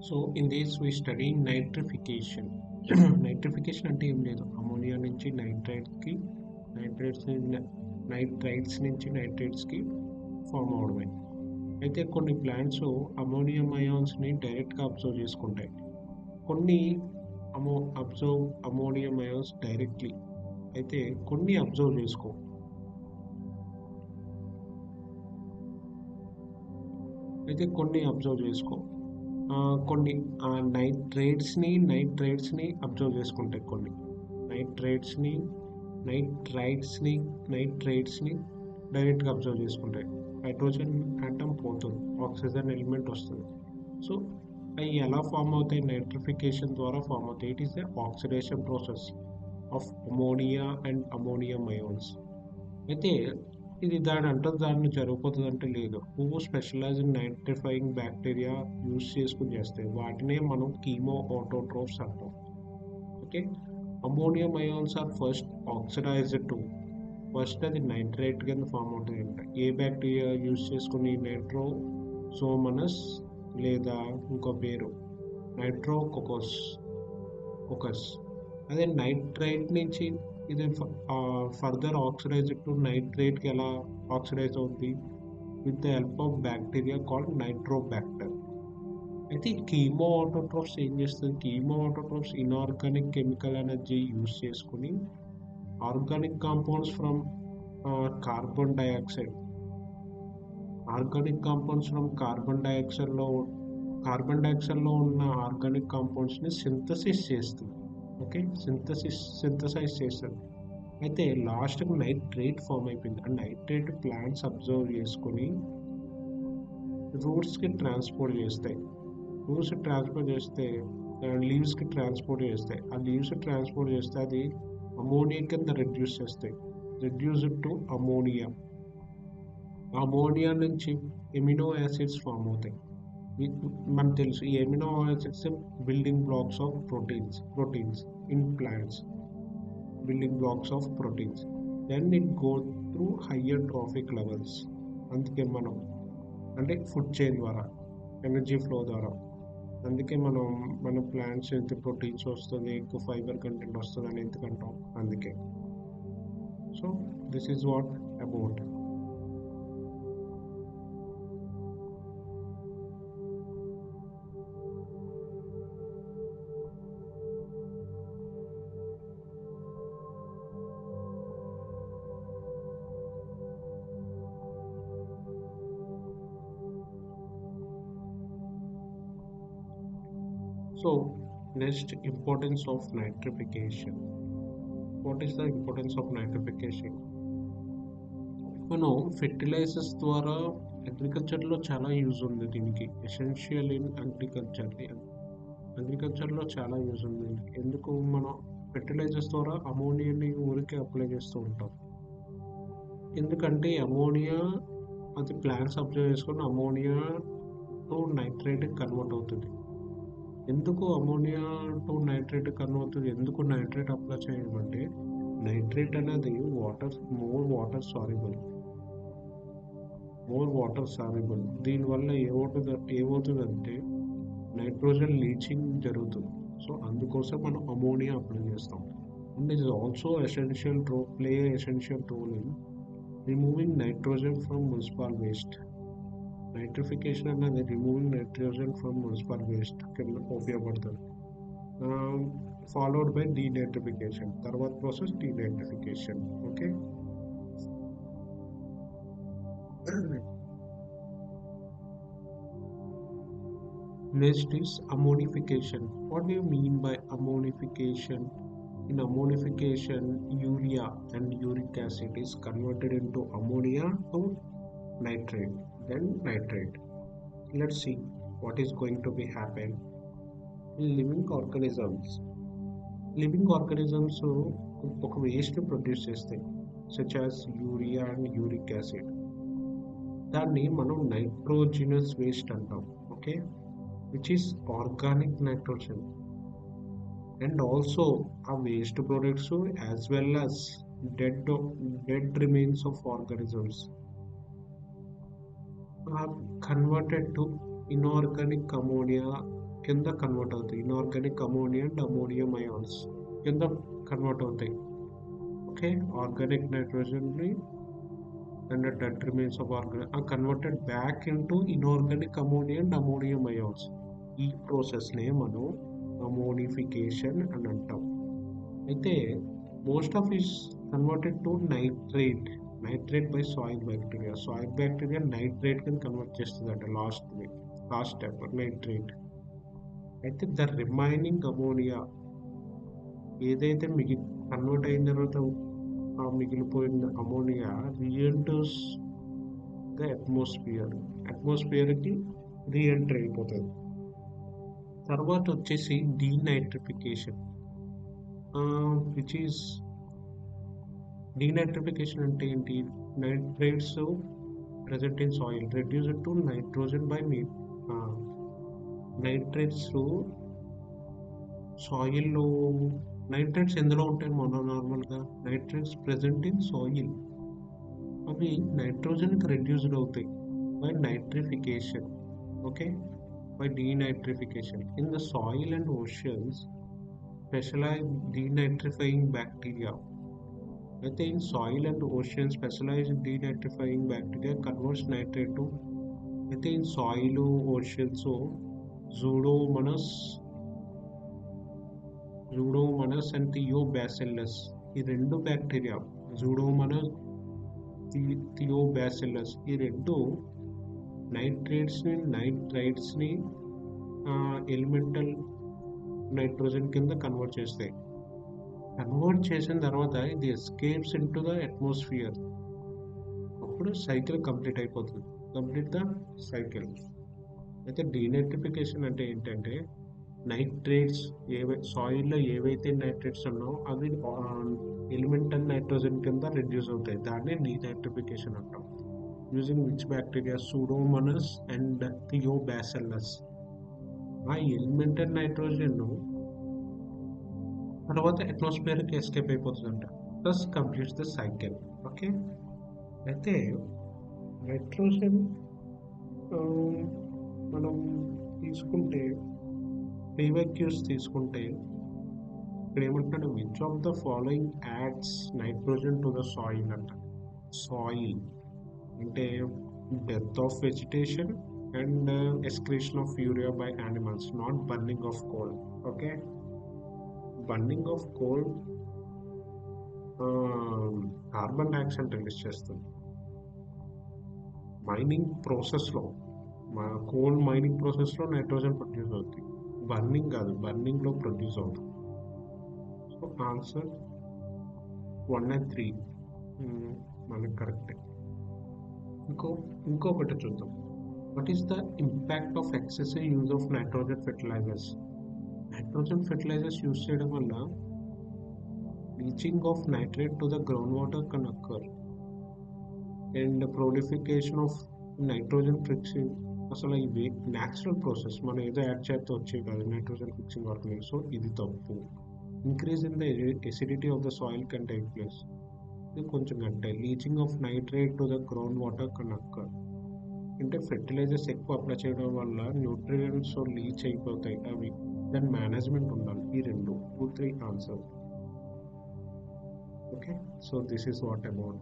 So in this we study nitrification. Nitrification అంటే ఏం లేదు, అమోనియా నుంచి నైట్రైట్స్కి, నైట్రైట్స్ నైట్రైట్స్ నుంచి నైట్రేట్స్కి ఫామ్ అవడమే. అయితే కొన్ని ప్లాంట్స్ అమోనియం అయాన్స్ని డైరెక్ట్గా అబ్జర్వ్ చేసుకుంటాయి. కొన్ని అబ్జర్వ్ అమోనియం అయాన్స్ డైరెక్ట్లీ, అయితే కొన్ని అబ్జర్వ్ చేసుకో. కొన్ని నైట్రేట్స్ని అబ్జర్వ్ చేసుకుంటాయి. కొన్ని నైట్రేట్స్ని నైట్రైట్స్ని నైట్రేట్స్ని డైరెక్ట్గా అబ్జర్వ్ చేసుకుంటాయి. హైడ్రోజన్ ఆటమ్ పోతుంది, ఆక్సిజన్ ఎలిమెంట్ వస్తుంది. సో అవి ఎలా ఫామ్ అవుతాయి? నైట్రిఫికేషన్ ద్వారా ఫామ్ అవుతాయి. It is the oxidation process of ammonia and ammonium ions. అయితే ఇది దాన్ని జరిగిపోతుంది అంటే లేదు. Specialise in nitrifying bacteria use చేసుకుని చేస్తాయి. వాటినే మనం కీమో ఆటోట్రోఫ్స్ అంటాం. Okay, ammonium ions are oxidised first అది నైట్రేట్ కింద ఫామ్ అవుతుంది అంట. ఏ బ్యాక్టీరియా యూస్ చేసుకుని? నైట్రోసోమనస్, లేదా ఇంకో పేరు నైట్రోకోకస్. అదే నైట్రైట్ నుంచి ఇది ఫర్దర్ ఆక్సిడైజ్ టు నైట్రేట్కి ఎలా ఆక్సిడైజ్ అవుతుంది? With the help of bacteria called nitrobacter. అయితే కీమో ఆటోట్రోఫ్స్ ఏం చేస్తుంది? Chemoautotrophs inorganic chemical energy use చేసుకుని organic compounds from carbon dioxide carbon డైఆక్సైడ్లో ఉన్న ఆర్గానిక్ కాంపౌండ్స్ని సింథసిస్ చేస్తుంది. ఓకే, సింథసైజ్ చేస్తుంది. అయితే లాస్ట్కి నైట్రేట్ ఫామ్ అయిపోయింది. ఆ నైట్రేట్ ప్లాంట్స్ అబ్జర్వ్ చేసుకొని రూట్స్కి ట్రాన్స్పోర్ట్ చేస్తాయి. లీవ్స్కి ట్రాన్స్పోర్ట్ చేస్తాయి. ఆ లీవ్స్ ట్రాన్స్పోర్ట్ చేస్తే అది అమోనియా కింద రెడ్యూస్ టు అమోనియా. అమోనియా నుంచి ఎమినో యాసిడ్స్ ఫామ్ అవుతాయి. మనకు తెలుసు ఈ amino acids building blocks of proteins in plants. Then it goes through higher trophic levels. అందుకే మనం అంటే ఫుడ్ చైన్ ద్వారా, ఎనర్జీ ఫ్లో ద్వారా, అందుకే మన ప్లాంట్స్ ఎంత ప్రోటీన్స్ వస్తుంది, ఎక్కువ ఫైబర్ కంటెంట్ వస్తుంది అని ఎందుకంటాం. అందుకే. So this is what about. So next, importance of nitrification. What is the importance of nitrification? మనం ఫెర్టిలైజర్స్ ద్వారా అగ్రికల్చర్లో చాలా యూజ్ ఉంది దీనికి. ఎసెన్షియల్ ఇన్ అగ్రికల్చర్లో చాలా యూజ్ ఉంది. ఎందుకు? మనం ఫెర్టిలైజర్స్ ద్వారా అమోనియాని ఊరికే అప్లై చేస్తూ ఉంటాం. ఎందుకంటే అమోనియా అది ప్లాంట్స్ అబ్జర్వ్ చేసుకొని అమోనియా టు నైట్రేట్ కన్వర్ట్ అవుతుంది. ఎందుకు అమోనియా టు నైట్రేట్ కన్వర్ట్ అవుతుంది? ఎందుకు నైట్రేట్ అప్లై చేయమంటే, నైట్రేట్ అనేది మోర్ వాటర్ సాల్యుబుల్. దీనివల్ల ఏమవుతుందంటే నైట్రోజన్ లీచింగ్ జరుగుతుంది. సో అందుకోసం మనం అమోనియా అప్లై చేస్తాం. And it is also essential role in removing nitrogen from municipal waste. Nitrification అనేది removing nitrogen from municipal waste కింద ఉపయోగపడుతుంది. Followed by denitrification. తర్వాత process denitrification. Okay, next is ammonification. What do you mean by ammonification? In ammonification, urea and uric acid is converted into ammonia to nitrate, then nitrate. Let's see what is going to be happen. Living organisms ఒక waste produce చేస్తాయి, such as urea and uric acid. దాన్ని మనం nitrogenous waste అంటాం. Okay, which is organic nitrogen. And also a waste products as well as dead remains of organisms are converted to inorganic ammonia కింద convert అవుతాయి. Inorganic ammonia and ammonium ions కింద convert అవుతాయి. Okay, organic నైట్రోజన్ని and the dead remains of organ are converted back into inorganic ammonia and ammonium ions. ఈ ప్రాసెస్నే మనం ammonification అని అంటాం. అయితే most of is converted to nitrate by soil bacteria nitrate కింద convert చేస్తుంది అంటే లాస్ట్ స్టెప్ నైట్రేట్. అయితే ద రిమైనింగ్ అమోనియా ఏదైతే కన్వర్ట్ అయిన తర్వాత ఆ మిగిలిపోయిన అమోనియా రీఎంటర్స్ ద అట్మాస్ఫియర్కి రీఎంటర్ అయిపోతుంది. తర్వాత వచ్చేసి డీనైట్రిఫికేషన్, విచ్ ఈస్ డీనైట్రిఫికేషన్ అంటే ఏంటి? Nitrates present in soil reduced to nitrogen by nitrates సాయిల్లో నైట్రేట్స్ ఎందులో ఉంటాయి? నార్మల్గా నైట్రేట్స్ ప్రెసెంట్ ఇన్ సాయిల్ అవి నైట్రోజన్కి రెడ్యూస్డ్ అవుతాయి by nitrification. Okay, by denitrification in the soil and oceans specialized denitrifying bacteria. అయితే in soil and ocean specialized denitrifying bacteria converts nitrate to. అయితే in soil oceans Pseudomonas and Thiobacillus, ఈ రెండు bacteria Pseudomonas Thiobacillus ఈ రెండు నైట్రైట్స్ని elemental nitrogen కింద convert చేస్తాయి. Convert చేసిన తర్వాత ఇది escapes into the atmosphere. అప్పుడు సైకిల్ కంప్లీట్ అయిపోతుంది. Complete the cycle. అయితే డీనైట్రిఫికేషన్ అంటే ఏంటంటే నైట్రేట్స్ సాయిల్లో ఏవైతే నైట్రేట్స్ ఉన్నాయో అవి ఎలిమెంటల్ నైట్రోజన్ కింద రెడ్యూస్ అవుతాయి. దాన్ని డీనైట్రిఫికేషన్ అంటాం. Using which bacteria? Pseudomonas and Thiobacillus. ఆ ఎలిమెంటల్ నైట్రోజన్ తర్వాత అట్మాస్ఫియర్కి ఎస్కేప్ అయిపోతుందంట. Plus completes the cycle. Okay, అయితే నైట్రోజన్ మనం తీసుకుంటే ప్రీవెక్యూస్ తీసుకుంటే ఇక్కడ ఏమంటున్నాడు? Which of the following adds nitrogen to the soil అంట. సాయిల్ అంటే death of vegetation and excretion of urea by animals, not burning of coal. Okay, burning of coal carbon dioxide release చేస్తుంది. Mining ప్రాసెస్లో coal mining ప్రాసెస్లో nitrogen produce అవుతుంది. Burning కాదు, బర్నింగ్లో produce అవుతుంది. So answer 1 and 3 మనకి కరెక్టే. ఇంకొకటి చూద్దాం. What is the impact of excessive use of nitrogen fertilisers? Nitrogen fertilisers use చేయడం వల్ల leaching of nitrate to the groundwater can occur and proliferation of nitrogen fixing. అసలు ఇవి న్యాచురల్ ప్రాసెస్, మనం ఏదో యాడ్ చేస్తే వచ్చే కాదు నైట్రోజన్ ఫిక్సింగ్ ఆర్గానిజం. సో ఇది తప్పు. Increase in the acidity of the soil can take place. ఇది కొంచెం అంటే leaching of nitrate to the ground water can occur. అంటే ఫెర్టిలైజర్స్ ఎక్కువ అప్లై చేయడం వల్ల న్యూట్రియంట్స్ లీచ్ అయిపోతాయి. అవి దాని మేనేజ్మెంట్ ఉండాలి. ఈ 2-3 answer. Okay, so this is what about.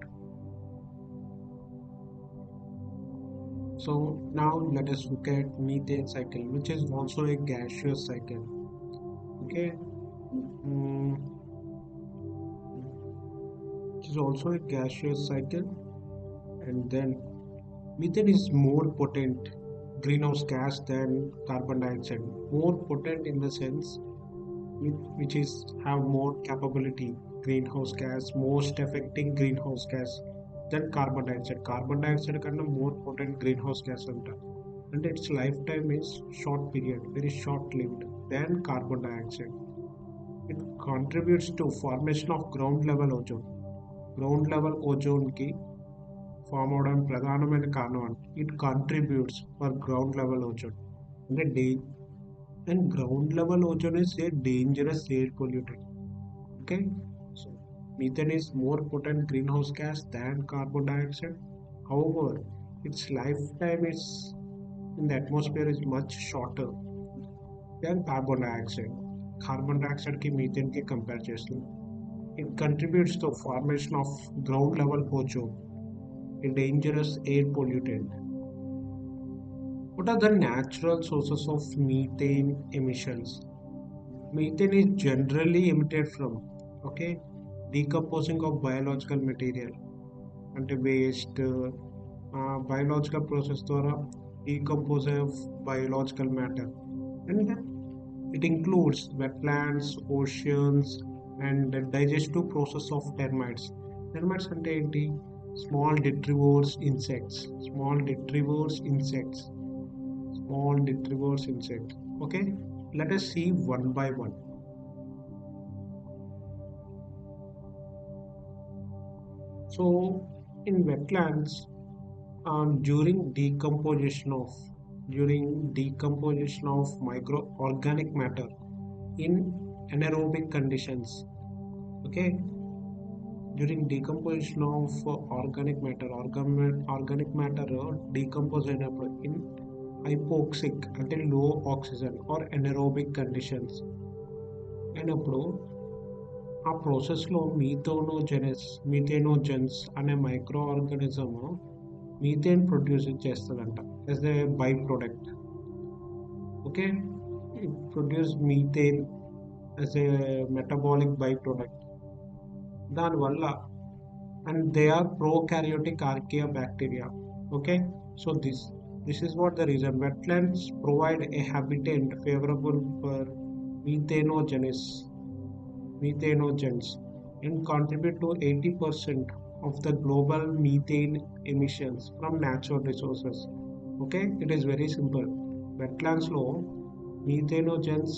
So now let us look at methane cycle, which is also a gaseous cycle. Okay, it is also a gaseous cycle. And then methane is more potent greenhouse gas than carbon dioxide. More potent in the sense which is have more capability greenhouse gas, most affecting greenhouse gas than carbon dioxide. Carbon dioxide kanda more potent greenhouse gas anta, and its lifetime is short period, very short lived than carbon dioxide. It contributes to formation of ground level ozone. Ground level ozone ki form avadam pradhanamaina karanam. It contributes for ground level ozone. And ground level ozone is a dangerous air pollutant. Okay, so methane is more potent greenhouse gas than carbon dioxide. However, its lifetime is in the atmosphere is much shorter Then carbon dioxide. Carbon dioxide ki methane ki compare చేస్తుంది. It contributes to formation of ground level ozone, a dangerous air pollutant. What are the natural sources of methane emissions? Methane is generally emitted from, okay, decomposing of biological material, అంటే waste, biological process ద్వారా decompose of biological matter, and it includes wetlands, oceans, and the digestive process of termites. Termites అంటే ఏంటి? Small detritivores insects, small detritivores insects, small detritivores insects. Okay, let us see one by one. So in wetlands, during decomposition of microorganic matter in anaerobic conditions, okay, during decomposition of organic matter decompose అయినప్పుడు in hypoxic అంటే low oxygen or anaerobic conditions అయినప్పుడు ఆ ప్రాసెస్లో మీథేనోజెన్స్ అనే micro organism methane produce చేస్తుందంట as a by product. Okay, it produce methane as a metabolic by product. దానివల్ల, and they are prokaryotic archaea bacteria. Okay, so this is what the reason wetlands provide a habitat favorable for methanogenes methanogens and contribute to 80% of the global methane emissions from natural resources. Okay, it is very simple. Wetlands law methanogens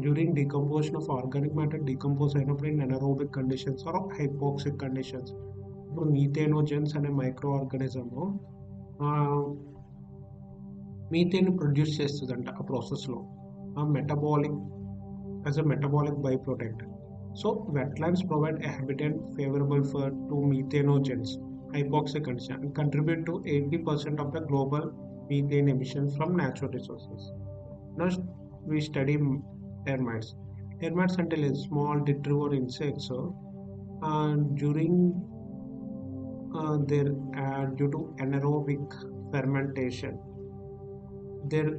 during decomposition of organic matter decompose అయినప్పుడు in anaerobic conditions or hypoxic conditions. ఇప్పుడు మీథేనోజెన్స్ అనే micro organism methane produce చేస్తుందంట ఆ ప్రాసెస్లో, ఆ metabolic as a metabolic byproduct. So wetlands provide a habitat favorable for to methanogens, hypoxic condition, and contribute to 80% of the global methane emissions from natural resources. Now we study termites. Termites until small detritivore insects. So during their due to anaerobic fermentation, their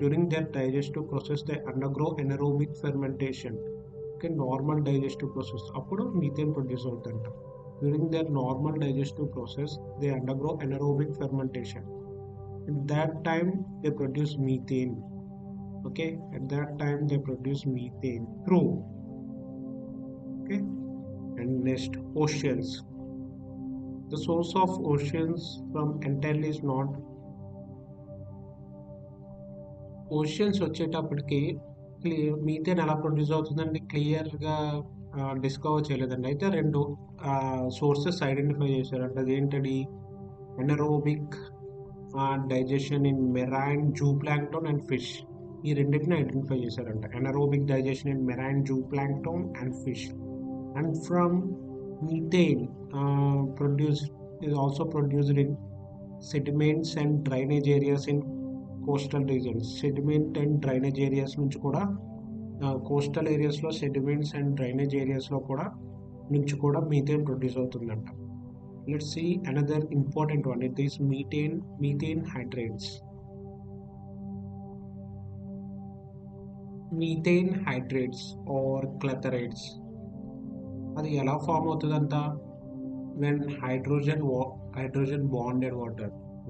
during their digestive process they undergo anaerobic fermentation. Okay, normal digestive process అప్పుడు methane produce అవుతుందంట. During their normal digestive process they undergo anaerobic fermentation. At that time they produce methane. Okay, at that time they produce methane through. Okay, and next, oceans. The source of oceans from entirely is not. Oceans వచ్చేటప్పటికి methane ఎలా produce అవుతుందండి క్లియర్గా discover చేయలేదండి. అయితే రెండు sources identify చేశారంట. అదేంటది? Anaerobic digestion in marine zooplankton and fish. ఈ రెండింటిని ఐడెంటిఫై చేశారంట. Anaerobic digestion in marine zooplankton and fish. And from methane is also produced in sediments and drainage areas in coastal regions. Sediment and drainage areas నుంచి కూడా, coastal ఏరియాస్లో sediments and drainage ఏరియాస్లో కూడా నుంచి కూడా methane produce అవుతుందంట. Let's see another important one. It is methane hydrates. Methane hydrates or clathrates అది ఎలా ఫామ్ అవుతుందంట? When hydrogen bonded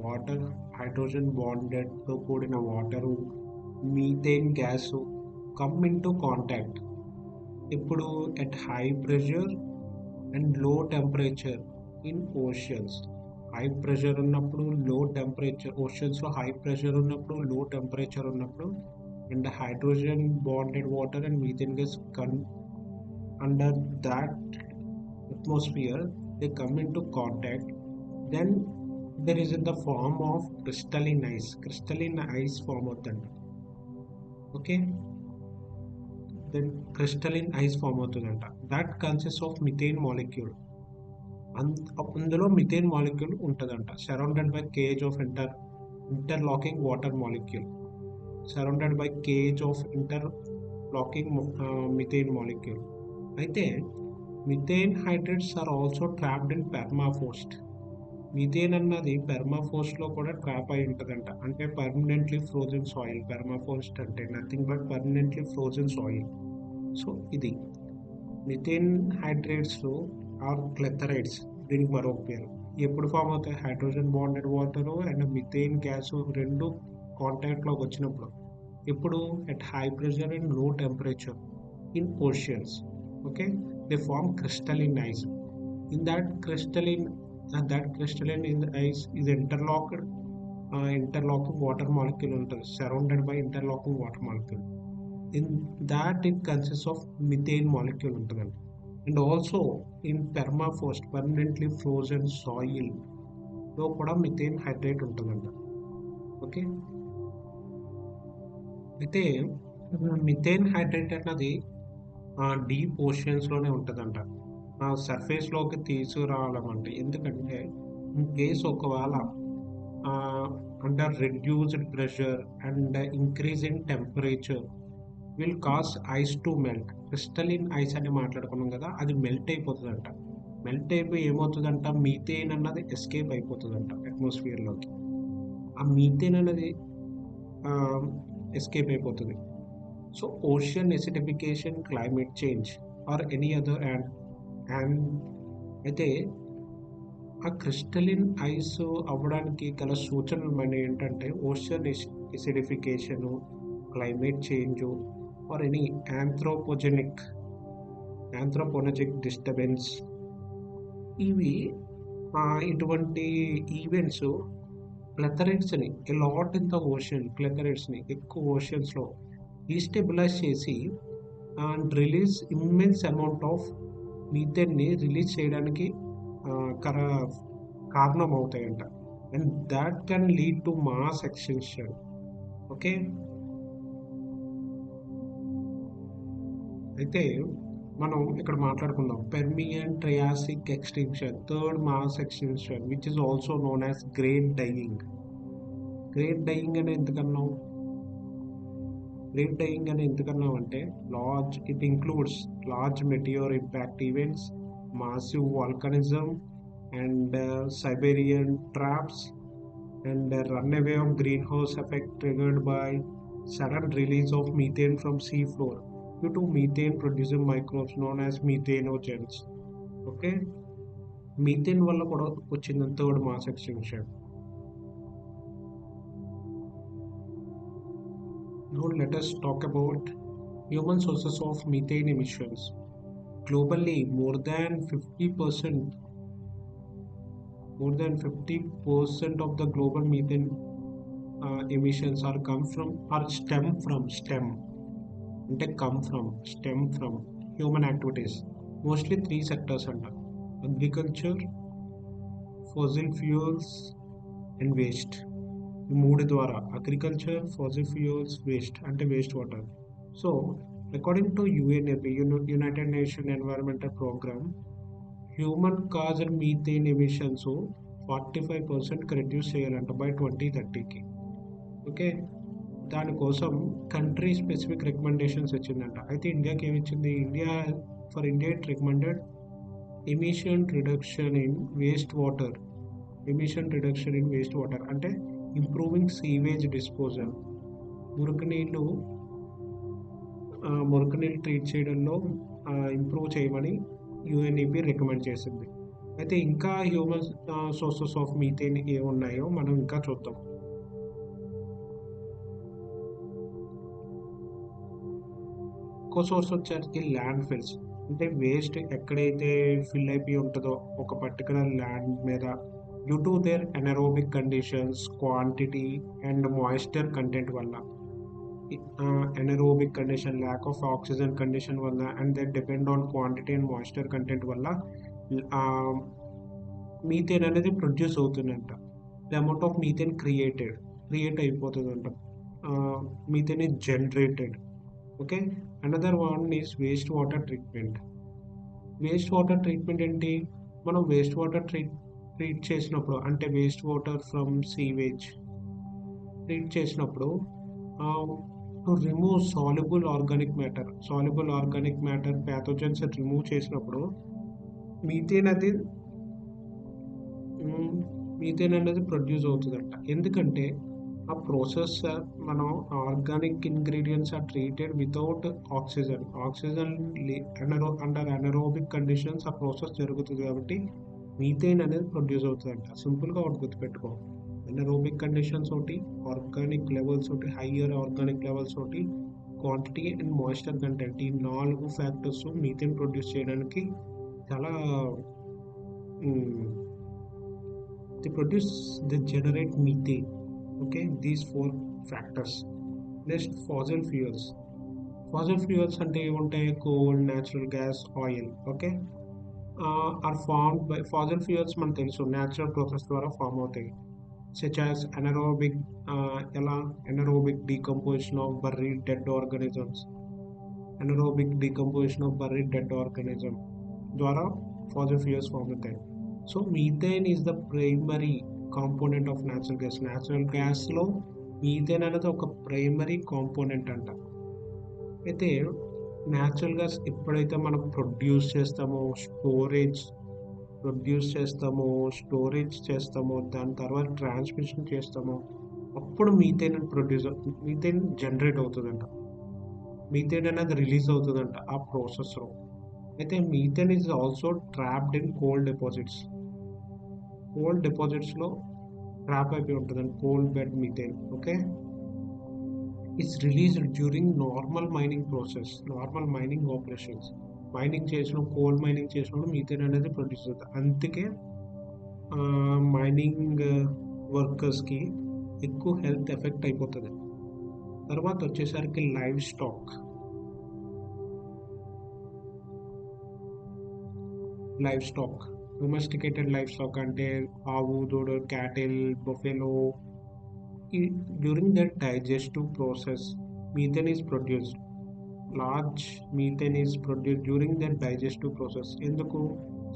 water hydrogen బాండెడ్తో కూడిన water methane gas come into contact. ఇప్పుడు at high pressure and low temperature in oceans. High pressure ఉన్నప్పుడు, low temperature, ఓషన్స్లో high pressure ఉన్నప్పుడు, low temperature ఉన్నప్పుడు, and hydrogen bonded water and methane gas under that atmosphere they come into contact, then there is in the form of crystalline ice form అవుతుంది. Okay, then crystalline ice form అవుతుందంట. that consists of methane molecule. అందులో methane molecule ఉంటుందంట, surrounded by cage of interlocking water molecule. Surrounded by cage of interlocking methane molecule. అయితే methane hydrates are also trapped in permafrost. Methane అన్నది permafrost లో కూడా trap అయి ఉంటుందంట. అంటే permanently frozen soil. Permafrost అంటే nothing but permanently frozen soil. So ఇది methane hydrates or clathrates, దీనికి మరొక పేరు. ఎప్పుడు ఫామ్ అవుతాయి? Hydrogen bonded water and methane gas రెండు కాంటాక్ట్ లోకి వచ్చినప్పుడు. ఇప్పుడు at high pressure and low temperature in oceans. Okay, they form crystalline ice. In that crystalline in the ice is interlocking water molecule ఉంటుంది, surrounded by interlocking water molecule. In that it consists of methane molecule ఉంటుందండి. And also in permafrost, permanently frozen soil లో కూడా methane hydrate ఉంటుందంట. Okay, అయితే methane hydrate అన్నది deep oceans లోనే ఉంటుందంట. Surface లోకి తీసుకురావాలంటే, ఎందుకంటే ఇన్ కేస్ ఒకవేళ under reduced pressure and increase in temperature will cause ice to melt. Crystalline ice అని మాట్లాడుకున్నాం కదా, అది మెల్ట్ అయిపోతుందంట. మెల్ట్ అయిపోయి ఏమవుతుందంట, మీథేన్ అన్నది ఎస్కేప్ అయిపోతుందంట అట్మాస్ఫియర్ లోకి. ఆ మీథేన్ అనేది ఎస్కేప్ అయిపోతుంది. So ocean acidification, climate change or any other and అయితే ఆ క్రిస్టలిన్ ఐస్ అవ్వడానికి గల సూచనలు మన ఏంటంటే ocean acidification, climate change or any anthropogenic disturbance. ఇవి ఇటువంటి ఈవెంట్స్ క్లెథరైడ్స్ని లాట్ ఇన్ ద ఓషన్, క్లెథరైడ్స్ని ఎక్కువ ఓషన్స్లో డీస్టెబిలైజ్ చేసి and release immense amount of మీథేన్ని రిలీజ్ చేయడానికి కారణం అవుతాయంట. And that can lead to mass extension. Okay, అయితే మనం ఇక్కడ మాట్లాడుకుందాం Permian Triassic extinction, third mass extension which is also known as great dying. Great dying అని ఎందుకన్నాం? గ్రేట్ డైయింగ్ అని ఎందుకన్నాం అంటే it includes large meteor impact events, massive వాల్కనిజం and Siberian traps and runaway of greenhouse effect triggered by sudden release of methane from sea floor due to methane producing microbes known as methanogens. Okay, methane వల్ల కూడా వచ్చింది third mass extinction. Now let us talk about human sources of methane emissions. Globally, more than 50% of the global methane emissions are stem from human activities. Mostly three sectors under agriculture, fossil fuels and waste. మూడు ద్వారా agriculture, fossil fuels, waste అంటే waste water. So according to United Nation Environmental Programme, human caused methane emissions 45% reduce చేయాలంట by 2030కి. Okay, దానికోసం country specific recommendations ఇచ్చిందంట. అయితే ఇండియాకి ఏమి ఇచ్చింది? India it recommended emission reduction in waste water అంటే ఇంప్రూవింగ్ సీవేజ్ డిస్పోజల్. మురికి నీళ్ళు ట్రీట్ చేయడంలో ఇంప్రూవ్ చేయమని యుఎన్ఈపి రికమెండ్ చేసింది. అయితే ఇంకా హ్యూమన్ సోర్సెస్ ఆఫ్ మీథేన్ ఏమున్నాయో మనం ఇంకా చూద్దాం. ఇంకో సోర్స్ వచ్చేసరికి ల్యాండ్ ఫిల్స్. అంటే వేస్ట్ ఎక్కడైతే ఫిల్ అయిపోయి ఉంటుందో ఒక పర్టికులర్ ల్యాండ్ మీద, due to their anaerobic conditions, quantity and moisture content వల్ల, anaerobic condition, lack of oxygen condition వల్ల and that depend on quantity and moisture content వల్ల మీథేన్ అనేది ప్రొడ్యూస్ అవుతుందంట. The amount of methane create అయిపోతుందంట. Methane is generated. Okay, another one is waste water treatment. ఏంటి? మనం waste water treat చేసినప్పుడు, అంటే waste water from sewage treat చేసినప్పుడు to remove soluble organic matter pathogens remove చేసినప్పుడు methane అది methane అనేది produce అవుతుందంట. ఎందుకంటే ఆ ప్రాసెస్ మనం organic ingredients are treated without oxygen. Oxygen under anaerobic conditions ఆ ప్రాసెస్ జరుగుతుంది కాబట్టి మీథేన్ అనేది ప్రొడ్యూస్ అవుతుందంట. సింపుల్గా ఒకటి గుర్తుపెట్టుకో, ఎనరోబిక్ కండిషన్స్ ఒకటి, ఆర్గానిక్ లెవెల్స్ ఒకటి, హయ్యర్ ఆర్గానిక్ లెవెల్స్ ఒకటి, క్వాంటిటీ అండ్ మాయిశ్చర్ కంటెంట్, ఈ 4 ఫ్యాక్టర్స్ మీథేన్ ప్రొడ్యూస్ చేయడానికి చాలా they generate methane. Okay, these 4 factors. Next, fossil fuels అంటే ఏముంటాయి? Coal, natural gas, oil. Okay, are formed by fossil fuels మనకు తెలుసు natural process ద్వారా form అవుతాయి. such as anaerobic ఎలా anaerobic decomposition of buried dead organisms, ద్వారా fossil fuels form అవుతాయి. So methane is the primary component of natural gas. Natural గ్యాస్లో methane అనేది ఒక ప్రైమరీ కాంపోనెంట్ అంట. అయితే న్యాచురల్ గ్యాస్ ఎప్పుడైతే మనం ప్రొడ్యూస్ చేస్తామో దాని తర్వాత ట్రాన్స్మిషన్ చేస్తామో అప్పుడు మీథేన్ జనరేట్ అవుతుందంట. మీథేన్ అనేది రిలీజ్ అవుతుందంట ఆ ప్రాసెస్లో. అయితే methane is also trapped in cold డిపాజిట్స్లో ట్రాప్ అయిపోయి ఉంటుందండి cold bed methane. Okay, it's released during normal mining operations. Coal mining చేసినప్పుడు మీథేన్ అనేది ప్రొడ్యూస్ అవుతుంది. అందుకే మైనింగ్ వర్కర్స్కి ఎక్కువ హెల్త్ ఎఫెక్ట్ అయిపోతుంది. తర్వాత వచ్చేసరికి livestock. Domesticated livestock అంటే ఆవు, దూడ, cattle, buffalo. During that digestive process methane is produced. Large methane is produced during that digestive process. ఎందుకు?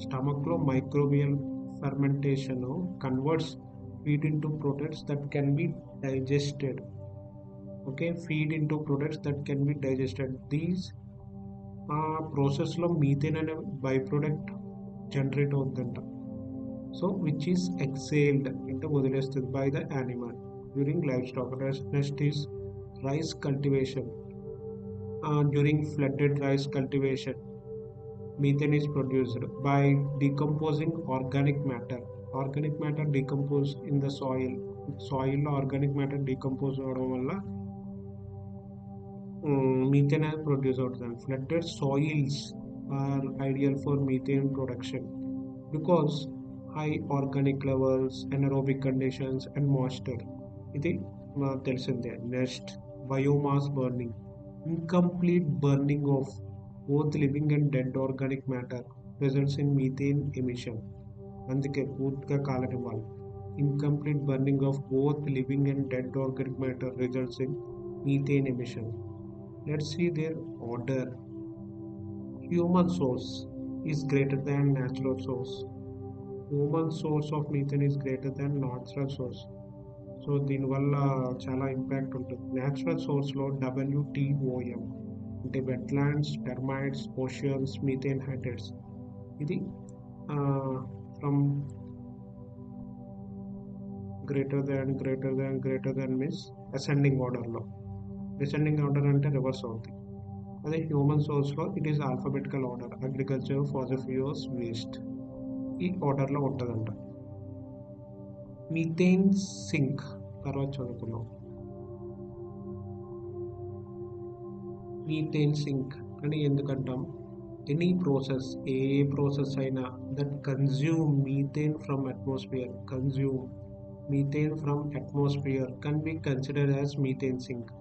స్టమక్లో microbial fermentation converts feed into products that can be digested. These ఆ ప్రాసెస్లో methane అనే byproduct generate అవుతుందంట. So which is exhaled అంటే వదిలేస్తుంది by the animal during livestock. Next is rice cultivation. During flooded rice cultivation methane is produced by decomposing organic matter. Decompose in the soil. Lo organic matter decompose avadam valla methane produce అవుతుంది. Flooded soils are ideal for methane production because high organic levels, anaerobic conditions and moisture. ఇది తెలిసిందే. Next, biomass burning. Incomplete burning of both living and dead organic matter results in methane emission. అందుకే పూర్తిగా కాలనివ్వాలి. Incomplete burning of both living and dead organic matter results in methane emission. Let's see their order. Human source is greater than natural source. Human source of methane is greater than natural source. So దీనివల్ల చాలా impact ఉంటుంది. Natural సోర్స్లో WTOM అంటే wetlands, termites, oceans, methane hydrates. ఇది from greater than means ascending ఆర్డర్లో. Descending order అంటే reverse అవుతుంది. అదే హ్యూమన్ సోర్స్లో it is alphabetical order. Agriculture, fossil fuels, waste, ఈ ఆర్డర్లో ఉంటుందంట. మీథేన్ సింక్ తర్వాత చదువుకున్నాం. మీథేన్ సింక్ అని ఎందుకంటాం? ఎనీ ప్రాసెస్, ఏ ప్రాసెస్ అయినా that consume methane from atmosphere can be considered as methane sink.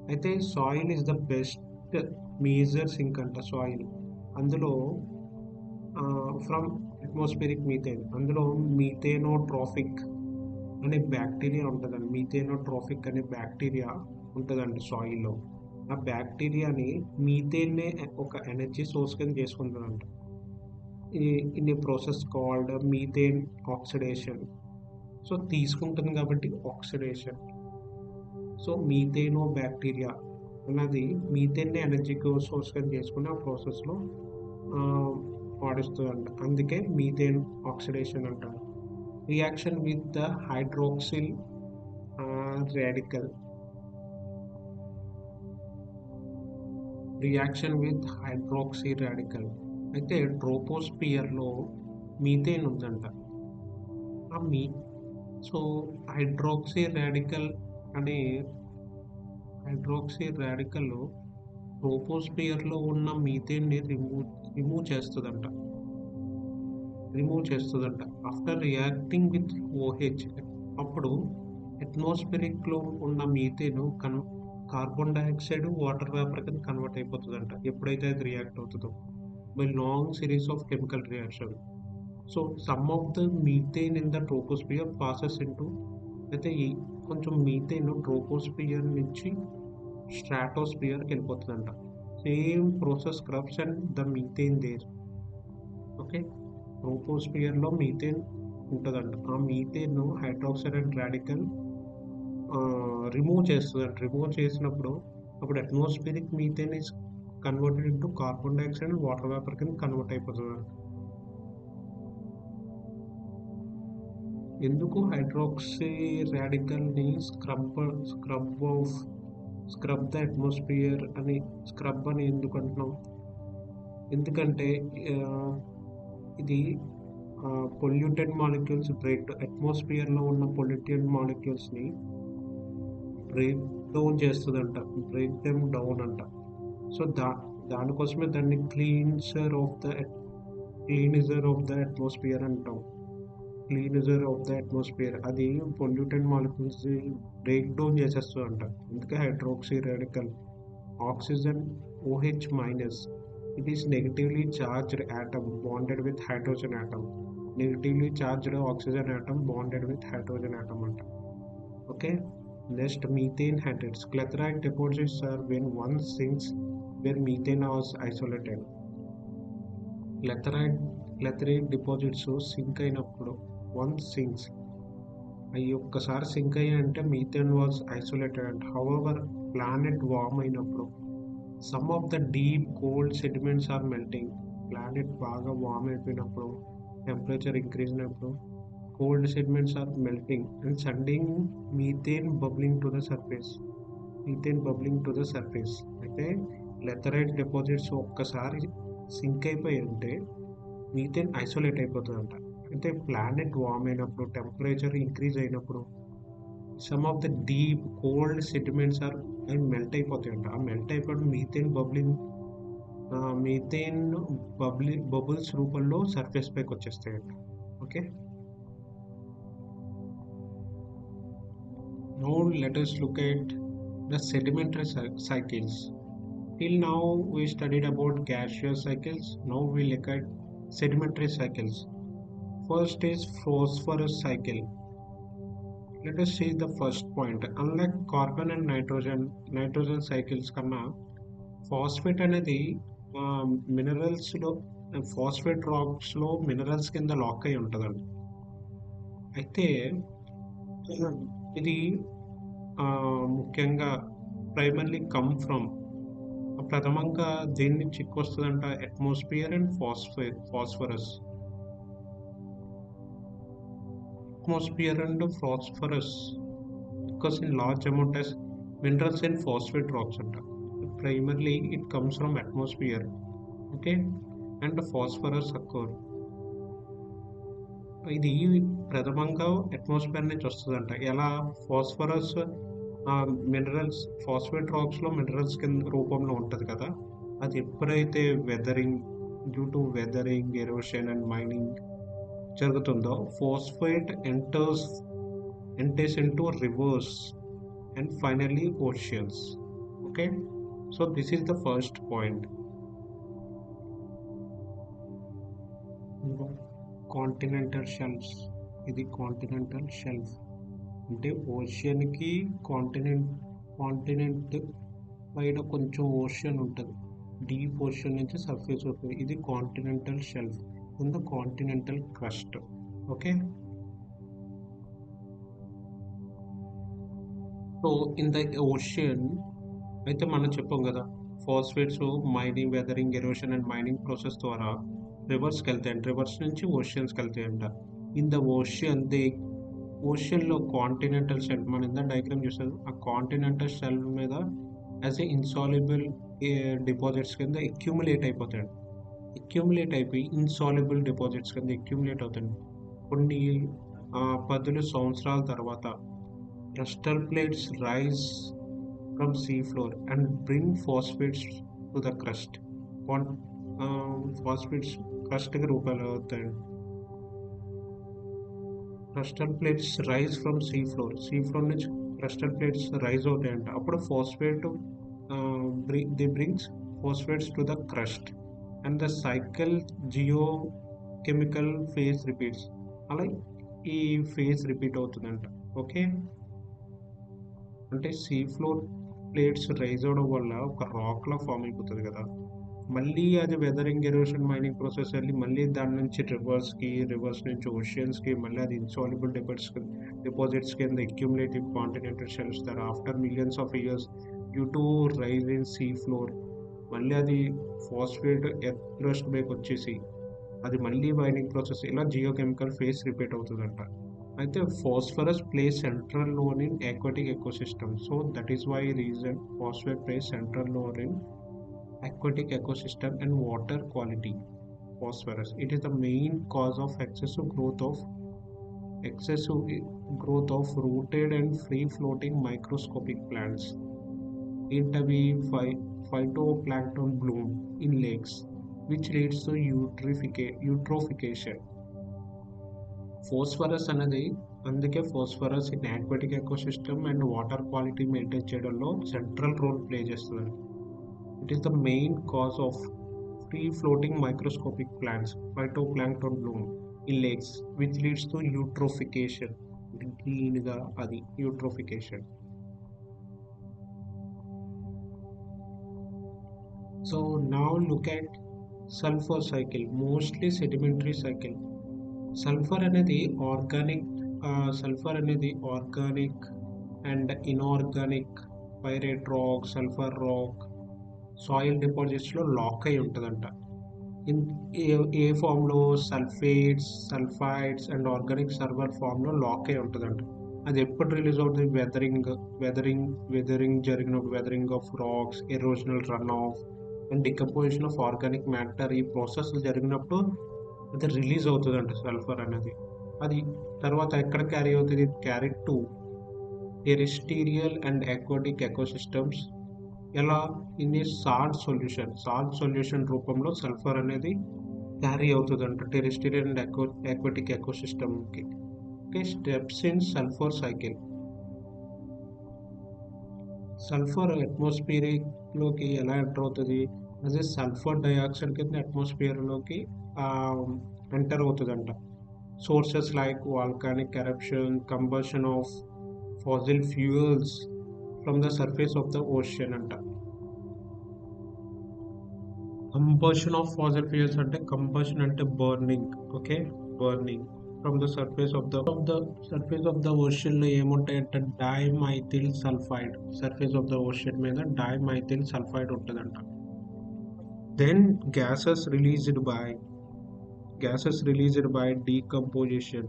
అయితే soil is the best major sink అంట. సాయిల్ అందులో ఫ్రమ్ అట్మాస్ఫియరిక్ మీథేన్, అందులో మీథేనోట్రోఫిక్ అనే బ్యాక్టీరియా ఉంటుందండి. మీథేనోట్రోఫిక్ అనే బ్యాక్టీరియా ఉంటుందండి సాయిల్లో. ఆ బ్యాక్టీరియాని మీథేన్నే ఒక ఎనర్జీ సోర్స్ కింద చేసుకుంటుందంట. In a process called methane oxidation. So తీసుకుంటుంది కాబట్టి ఆక్సిడేషన్. సో మీథేనో బ్యాక్టీరియా అన్నది మీథేన్ని ఎనర్జీ సోర్స్గా చేసుకుని ఆ ప్రాసెస్లో వాడిస్తుందంట. అందుకే మీథేన్ ఆక్సిడేషన్ అంటారు. Reaction with the hydroxyl radical. Reaction with hydroxy radical. అయితే ట్రోపోస్పియర్లో మీథేన్ ఉందంట. ఆ మీ సో హైడ్రాక్సీ రాడికల్ అనే ట్రోపోస్పియర్లో ఉన్న మీథేన్ని రిమూవ్ చేస్తుందంట. ఆఫ్టర్ రియాక్టింగ్ విత్ ఓహెచ్ అప్పుడు అట్మాస్ఫిరిక్లో ఉన్న methane carbon dioxide water vapour కింద కన్వర్ట్ అయిపోతుందంట ఎప్పుడైతే అది రియాక్ట్ అవుతుందో by long series of chemical reaction. So some of the methane in the troposphere passes into అయితే ఈ కొంచెం మీథేన్ ట్రోపోస్పియర్ నుంచి స్ట్రాటోస్పియర్కి వెళ్ళిపోతుందంట. Same process scrubs and the methane there. Okay, ట్రోపోస్పియర్లో మీథేన్ ఉంటుందంట. ఆ methane hydroxide and radical remove చేస్తుందంట. రిమూవ్ చేసినప్పుడు అప్పుడు atmospheric methane is converted into carbon dioxide and water vapour కింద కన్వర్ట్ అయిపోతుంది. ఎందుకు హైడ్రాక్సీ రాడికల్ని స్క్రబ్ ద అట్మాస్ఫియర్ అని స్క్రబ్ అని ఎందుకు అంటున్నాం? ఎందుకంటే ఇది పొల్యూటెడ్ మాలిక్యూల్స్ అట్మాస్ఫియర్లో ఉన్న పొల్యూటెడ్ మాలిక్యూల్స్ని బ్రేక్ డౌన్ చేస్తుందంట. బ్రేక్ దెమ్ డౌన్ అంట. సో దానికోసమే దాన్ని క్లీన్జర్ ఆఫ్ ద అట్మాస్ఫియర్ అంటాం. క్లీనిజర్ ఆఫ్ ద అట్మాస్ఫియర్. అది పొల్యూటెడ్ మాలిక్యూల్స్ బ్రేక్ డౌన్ చేసేస్తుందంట. అందుకే hydroxy radical. Oxygen OH minus, it is negatively charged atom bonded with hydrogen atom. Negatively charged oxygen atom bonded with hydrogen atom అంట. Okay, next methane hydrates. Clathrate deposits are when one sinks where methane was isolated. Clathrate deposits sink అయినప్పుడు అవి ఒక్కసారి sink అయ్యాయంటే methane was isolated అంట. However planet warm అయినప్పుడు some of the deep cold sediments are melting. Planet బాగా warm అయిపోయినప్పుడు, temperature increase అయినప్పుడు cold sediments are melting and sending methane bubbling to the surface. అయితే లెథరైట్ డిపాజిట్స్ ఒక్కసారి sync అయిపోయి ఉంటే methane isolate అయిపోతుందంట. అయితే ప్లానెట్ వార్మ్ అయినప్పుడు, టెంపరేచర్ ఇంక్రీజ్ అయినప్పుడు some of the deep cold sediments అవి మెల్ట్ అయిపోతాయంట. ఆ మెల్ట్ అయిపోవడం మీథేన్ బబుల్స్ రూపంలో సర్ఫేస్ పైకి వచ్చేస్తాయంట. Okay, now let us look at the sedimentary cycles. Till now we studied about gaseous cycles. Now we look at sedimentary cycles. First is phosphorus cycle. Let us see the first point. Unlike carbon and nitrogen cycles కన్నా phosphate అనేది మినరల్స్లో phosphate రాక్స్లో minerals కింద lock అయి ఉంటుందండి. అయితే ఇది ముఖ్యంగా primarily ప్రథమంగా దేని నుంచి వస్తుందంట? Atmosphere and phosphorus. Atmosphere and phosphorus occurs in large amount as minerals and phosphate rocks. Primarily it comes from atmosphere. Okay, and the phosphorus occur. ఇది ప్రథమంగా అట్మాస్ఫియర్ నుంచి వస్తుందంట. ఎలా? ఫాస్ఫరస్ మినరల్స్ ఫాస్ఫేట్ రాక్స్లో మినరల్స్ కింద రూపంలో ఉంటుంది కదా, అది ఎప్పుడైతే due to weathering, erosion and mining జరుగుతుందో phosphate enters into rivers and finally oceans. Okay, so this is the first point. Continental shelves. ఇది కాంటినెంటల్ షెల్ఫ్ అంటే ఓషియన్కి కాంటినెంట్ పైన కొంచెం ఓషన్ ఉంటుంది, డీప్ ఓషన్ నుంచి సర్ఫేస్ ఉంటుంది. ఇది continental shelf in the continental crust. Okay, so so in the ocean అయితే మనం చెప్పాం కదా, phosphates mining, weathering, erosion and mining process ద్వారా రివర్స్కి వెళ్తాయంట. రివర్స్ నుంచి ఓషన్స్కి వెళ్తాయంట. ఇన్ ద ఓషన్ ఓషన్లో కాంటినెంటల్ షెల్ఫ్, మనం ఇందా డయాగ్రామ్ చూసాం, ఆ కాంటినెంటల్ షెల్ఫ్ మీద యాజ్ ఏ ఇన్సాల్యుబుల్ డిపాజిట్స్ కింద అక్యూములేట్ అయిపోతాయండి. అక్యూములేట్ అయిపోయి ఇన్సాల్యుబుల్ డిపాజిట్స్ కింద అక్యూములేట్ అవుతాయండి. కొన్ని పదుల సంవత్సరాల తర్వాత crustal plates rise from sea floor and bring phosphates to the crust. Phosphates crust కి రూపాయలు అవుతాయండి. Crustal plates rise from sea floor నుంచి క్రస్టల్ ప్లేట్స్ రైజ్ అవుతాయంట. అప్పుడు phosphate the brings phosphates to the crust and the cycle geochemical phase repeats. అలా ఈ phase repeat అవుతుందంట. ఓకే, అంటే సీ ఫ్లోర్ ప్లేట్స్ రైజ్ అవడం వల్ల ఒక రాక్ లా ఫామ్ అయిపోతుంది కదా, మళ్ళీ అది వెదరింగ్, ఎరోషన్, మైనింగ్ ప్రాసెస్ వెళ్ళి మళ్ళీ దాని నుంచి రివర్స్ నుంచి ఓషియన్స్కి, మళ్ళీ అది ఇన్సాల్యుబుల్ డిపాజిట్స్ కింద అక్యూములేటివ్ కాంటినెంటల్ షెల్ఫ్స్ ద్వారా after millions of years due to rise in sea floor మళ్ళీ అది ఫాస్ఫేట్ ఎర్త్ క్రస్ట్ బేక్ వచ్చేసి అది మళ్ళీ మైనింగ్ ప్రాసెస్, ఇలా జియోకెమికల్ ఫేస్ రిపీట్ అవుతుందంట. అయితే phosphorus plays central role in aquatic ecosystem. So that is why reason phosphate plays central role in aquatic ecosystem and water quality. Phosphorus, it is the main cause of excessive growth of rooted and free floating microscopic plants. ఏంటవి phytoplankton bloom in lakes which leads to eutrophication. Phosphorus అనేది, అందుకే phosphorus in aquatic ecosystem and water quality maintain చేయడంలో central role play చేస్తుంది. It is the main cause of free floating microscopic plants, phytoplankton bloom in lakes which leads to eutrophication. గ్రీన్గా అది eutrophication. So now look at sulphur cycle, mostly sedimentary cycle. Sulphur అనేది organic and inorganic pyrite rock, sulphur rock, soil డిపాజిట్స్లో lock అయి ఉంటుందంట. ఏ ఫామ్లో? Sulphates, sulphides and organic sulphur ఫామ్లో lock అయి ఉంటుందంట. అది ఎప్పుడు రిలీజ్ అవుతుంది? వెదరింగ్ జరిగినప్పుడు, weathering of rocks, erosional run of and decomposition of organic matter, ఈ ప్రాసెస్ జరిగినప్పుడు అది రిలీజ్ అవుతుందంట సల్ఫర్ అనేది. అది తర్వాత ఎక్కడ క్యారీ అవుతుంది? Carry to terrestrial and aquatic ecosystems. ఎలా? ఇన్ ఏ సాల్ట్ సొల్యూషన్ రూపంలో సల్ఫర్ అనేది క్యారీ అవుతుందంట టెరెస్ట్రియల్ అండ్ aquatic ఎకోసిస్టమ్కి. Okay, steps in sulphur cycle. Sulphur అట్మాస్ఫియర్లోకి ఎలా ఎంటర్ అవుతుంది? అదే సల్ఫర్ డైఆక్సైడ్ కింద అట్మాస్ఫియర్లోకి ఎంటర్ అవుతుందంట. Sources like volcanic eruption, combustion of fossil fuels from the surface of the ocean అంట. కంబషన్ ఆఫ్ ఫాసిల్ ఫ్యూయల్స్ అంటే, కంబషన్ అంటే burning. Okay, burning from the surface of the ocean లో ఏముంటాయంటే dimethyl sulphide. Surface of the ocean మీద dimethyl sulphide ఉంటుందంట. Then gases released by decomposition.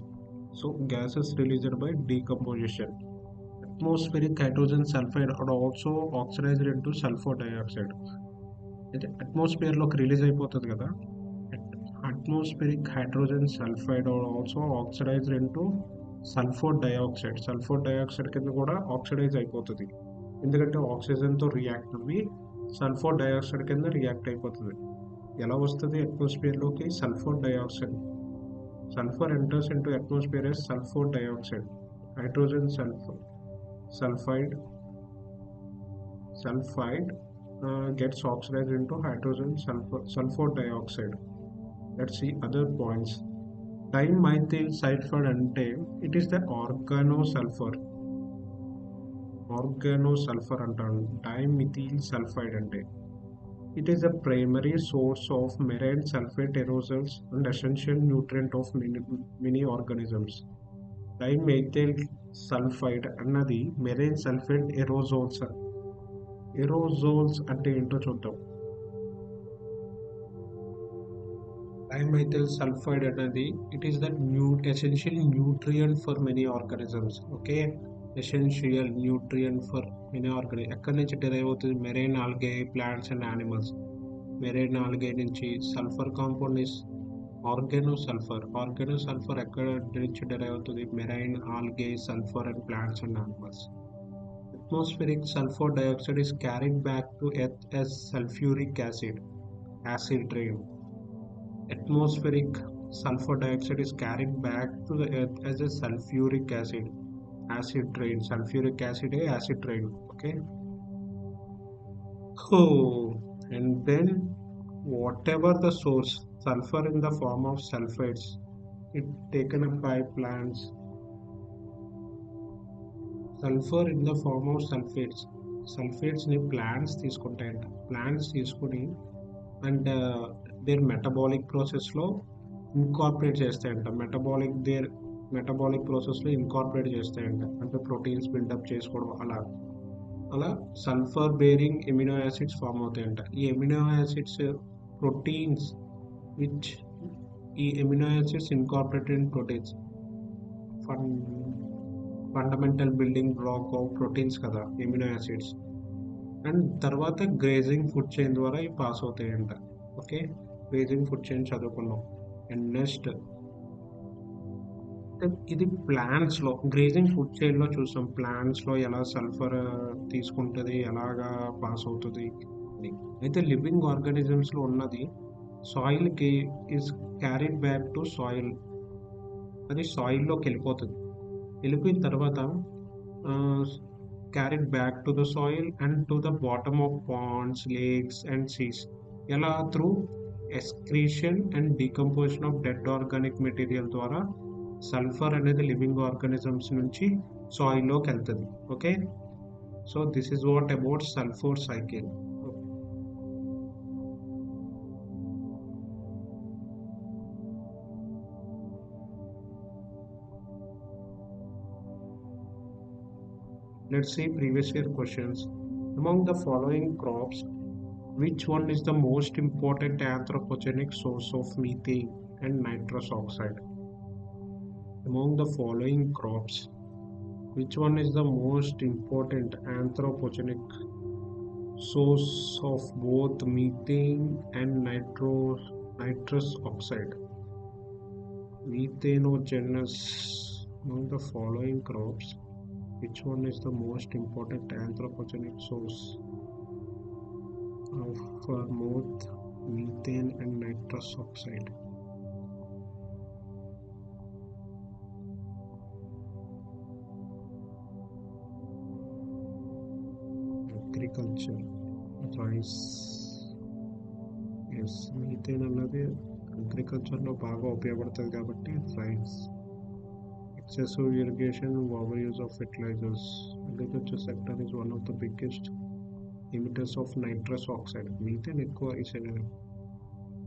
So gases released by decomposition. Atmospheric hydrogen sulfide are also oxidized into sulfur dioxide. అయితే అట్మాస్ఫియర్లోకి release అయిపోతుంది కదా, atmospheric hydrogen sulphide are also oxidised into sulphur dioxide కింద కూడా oxidise అయిపోతుంది. ఎందుకంటే ఆక్సిజన్తో react అవ్వి sulphur dioxide కింద రియాక్ట్ అయిపోతుంది. ఎలా వస్తుంది అట్మాస్ఫియర్లోకి? Sulphur dioxide. Sulphur enters into atmosphere as sulphur dioxide. Hydrogen sulfide gets oxidized into hydrogen sulfur dioxide. Let's see other points. Dimethyl sulfide ante it is the organosulfur అంటారు. dimethyl sulfide ante it is a primary source of marine sulfate aerosols and essential nutrient of many organisms. Dimethyl sulphide అన్నది marine sulphate ఎరోజోల్స్. ఎరోజోల్స్ అంటే ఏంటో చూద్దాం. Dimethyl sulfide అనేది it is the essential nutrient for many organisms. Okay, essential nutrient for many organisms. ఎక్కడి నుంచి derive అవుతుంది? Marine algae, plants and animals. Marine algae నుంచి sulphur compound is ఆర్గానోసల్ఫర్. ఆర్గానోసల్ఫర్ ఎక్కడ నుంచి డెరైవ్ అవుతుంది? Marine algae, sulphur and plants and animals. Atmospheric sulfur dioxide is carried back to earth as sulfuric acid rain. Atmospheric sulfur dioxide is carried back to the earth as a sulfuric acid rain. Sulfuric acid acid rain. Okay. And then whatever the source, sulfur in the form of sulfates, it taken up by plants. Sulfur in the form of sulfates ni plants తీసుకుంటాయంట. Plants తీసుకుని and their metabolic ప్రాసెస్లో incorporate చేస్తాయంట. Metabolic ప్రాసెస్లో incorporate చేస్తాయంట. అంటే proteins build up చేసుకోవడం అలా sulphur bearing amino acids form అవుతాయంట. ఈ ఎమినో యాసిడ్స్ ప్రోటీన్స్ విచ్ ఈ amino acids incorporated in proteins fundamental building block of proteins కదా ఎమినో యాసిడ్స్. అండ్ తర్వాత గ్రేజింగ్ ఫుడ్ చైన్ ద్వారా ఇవి పాస్ అవుతాయంట. ఓకే, గ్రేజింగ్ ఫుడ్ చైన్ చదువుకున్నాం. అండ్ నెక్స్ట్ ఇది ప్లాంట్స్లో గ్రేజింగ్ ఫుడ్ చైన్లో చూసాం. ప్లాంట్స్లో ఎలా సల్ఫర్ తీసుకుంటుంది, ఎలాగా పాస్ అవుతుంది. అయితే లివింగ్ ఆర్గానిజమ్స్లో ఉన్నది సాయిల్కి is carried back to soil. అది సాయిల్లోకి వెళ్ళిపోయిన తర్వాత carried back to the soil and to the bottom of ponds, lakes and seas. ఎలా? through excretion and decomposition of dead organic material ద్వారా సల్ఫర్ అనేది లివింగ్ ఆర్గానిజమ్స్ నుంచి సాయిల్లోకి వెళ్తుంది. Okay, so this is what about sulphur cycle. Let's see previous year questions. Among the following crops, which one is the most important anthropogenic source of methane and nitrous oxide? Among the following crops, which one is the most important anthropogenic source of both methane and nitrous oxide? Methanogenous. Among the following crops, which one is the most important anthropogenic source of both methane and nitrous oxide? Agriculture, rice. Yes, methane అన్నది అగ్రికల్చర్లో బాగా ఉపయోగపడుతుంది కాబట్టి rice. Excessive irrigation, overuse of fertilizers. Agriculture sector is one of the biggest emitters of nitrous oxide. Methane ఎక్కువ ఇసేది.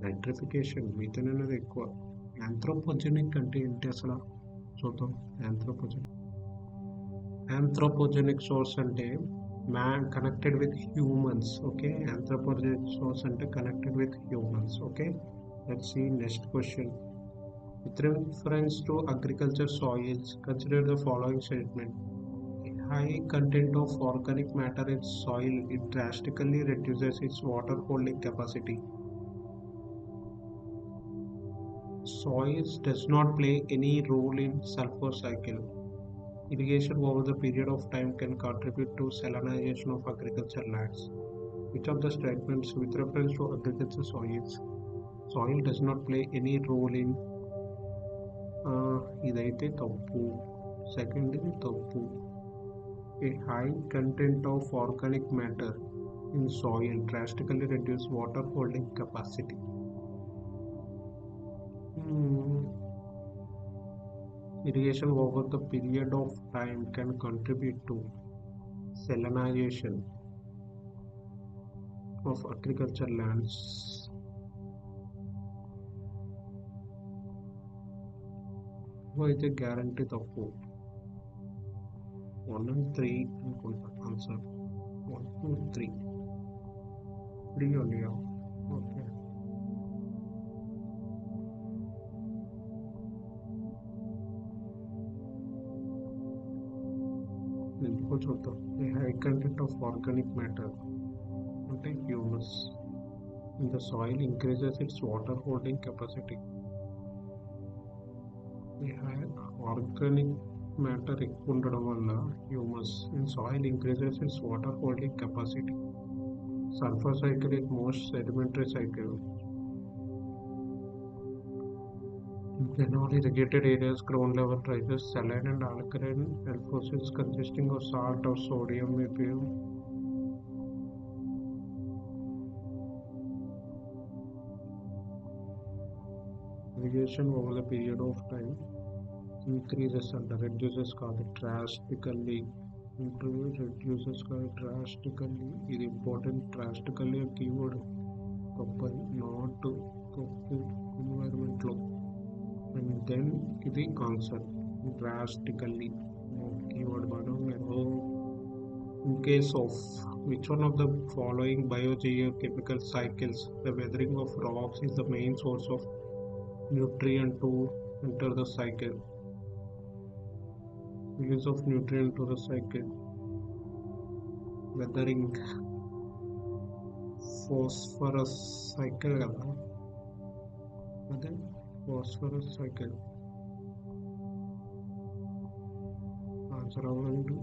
Nitrification methane అనేది ఎక్కువ. యాంథ్రోపోజెనిక్ అంటే ఏంటి అసలు చూద్దాం. యాంథ్రోపోజెనిక్ సోర్స్ అంటే connected with humans. Okay, anthropogenic source అంటే connected with humans. Okay, let's see next question. With reference to agriculture soils, consider the following statement. A high content of organic matter in soil, it drastically reduces its water holding capacity. Soils does not play any role in sulfur cycle. Irrigation over the period of time can contribute to salinization of agriculture lands. Which of the statements with reference to agriculture soils, soil does not play any role in ఇదైతే తప్పు. Second ఇది తప్పు. A high content of organic matter in soil drastically reduce water holding capacity. Irrigation over the period of time can contribute to salinization of agriculture lands. అయితే guarantee తప్పు. 1 and 3 అనుకుంటా answer 1 2 3 3 only. Okay ఇందుకో చూద్దాం. A high content of organic matter అంటే humus in the soil increases its water holding capacity. The high organic matter ఎక్కువ ఉండడం వల్ల humus in soil increases its water holding capacity. Sulfur cycle is most sedimentary cycle. In canal irrigated areas, ground level rises. Saline and alkaline fossils consisting of salt or sodium may be irrigation over the period of time increases and reduces drastically. Reduces drastically. Is important drastically a keyword. Proper not environment law. And then the answer drastically keyword in case of which one of the following biogeochemical cycles the weathering of rocks is the main source of nutrient to enter the cycle. Use of nutrient to the cycle. Weathering phosphorus cycle కదా అదే phosphorus cycle. Answer అవ్వదు.